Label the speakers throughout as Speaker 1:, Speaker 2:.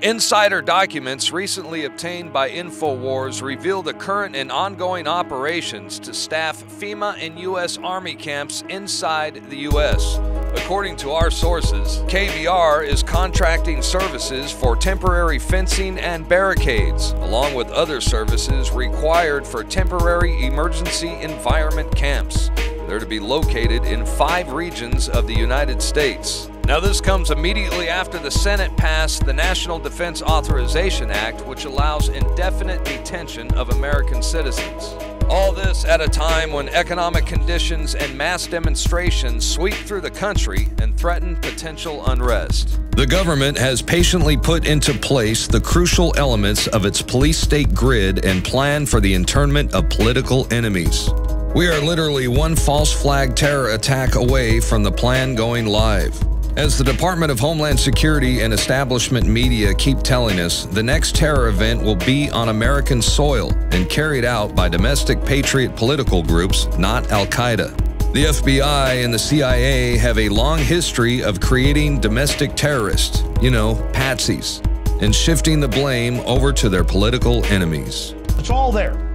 Speaker 1: Insider documents recently obtained by InfoWars reveal the current and ongoing operations to staff Fema and U.S. Army camps inside the U.S. According to our sources, KBR is contracting services for temporary fencing and barricades, along with other services required for temporary emergency environment camps. They're to be located in 5 regions of the United States. Now, this comes immediately after the Senate passed the National Defense Authorization Act, which allows indefinite detention of American citizens. All this at a time when economic conditions and mass demonstrations sweep through the country and threaten potential unrest. The government has patiently put into place the crucial elements of its police state grid and plan for the internment of political enemies. We are literally one false flag terror attack away from the plan going live. As the Department of Homeland Security and establishment media keep telling us, the next terror event will be on American soil and carried out by domestic patriot political groups, not Al-Qaeda. The FBI and the CIA have a long history of creating domestic terrorists, patsies, and shifting the blame over to their political enemies.
Speaker 2: It's all there.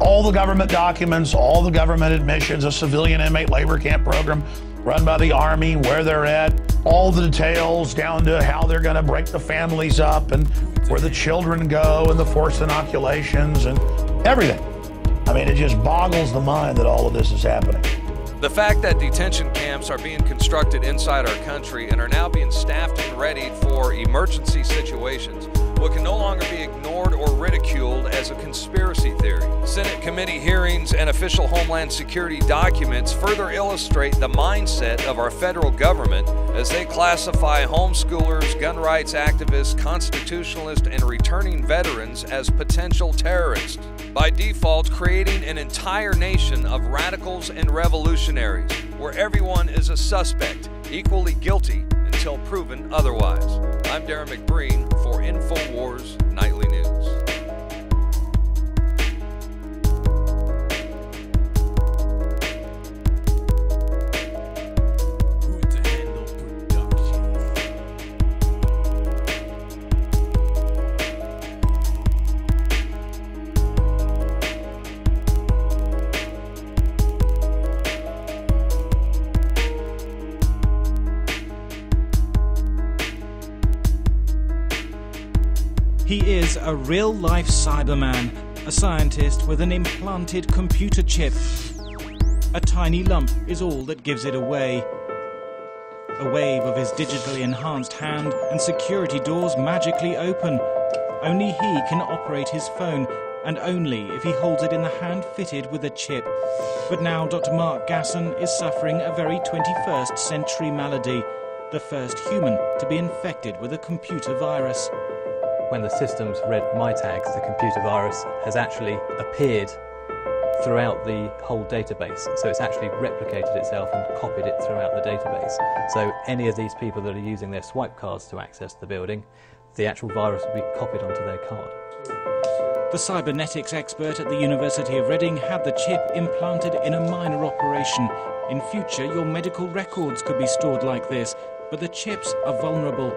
Speaker 2: All the government documents, all the government admissions, a civilian inmate labor camp program run by the Army, where they're at, all the details down to how they're going to break the families up and where the children go and the forced inoculations and everything. I mean, it just boggles the mind that all of this is happening.
Speaker 1: The fact that detention camps are being constructed inside our country and are now being staffed and readied for emergency situations, what can no longer be ignored or ridiculed as a conspiracy theory. Senate committee hearings and official Homeland Security documents further illustrate the mindset of our federal government as they classify homeschoolers, gun rights activists, constitutionalists, and returning veterans as potential terrorists, by default creating an entire nation of radicals and revolutionaries, where everyone is a suspect, equally guilty until proven otherwise. I'm Darren McBreen for InfoWars Nightly News.
Speaker 3: He is a real-life Cyberman, a scientist with an implanted computer chip. A tiny lump is all that gives it away. A wave of his digitally enhanced hand and security doors magically open. Only he can operate his phone, and only if he holds it in the hand fitted with a chip. But now Dr. Mark Gasson is suffering a very 21st century malady, the first human to be infected with a computer virus.
Speaker 4: When the system's read my tags, the computer virus has actually appeared throughout the whole database. So it's actually replicated itself and copied it throughout the database. So any of these people that are using their swipe cards to access the building, the actual virus will be copied onto their card.
Speaker 3: The cybernetics expert at the University of Reading had the chip implanted in a minor operation. In future, your medical records could be stored like this, but the chips are vulnerable.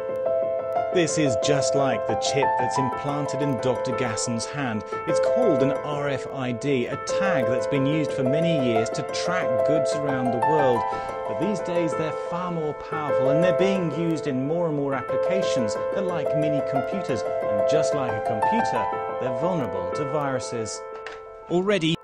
Speaker 5: This is just like the chip that's implanted in Dr. Gasson's hand. It's called an RFID, a tag that's been used for many years to track goods around the world. But these days they're far more powerful and they're being used in more and more applications. They're like mini computers, and just like a computer, they're vulnerable to viruses.
Speaker 3: Already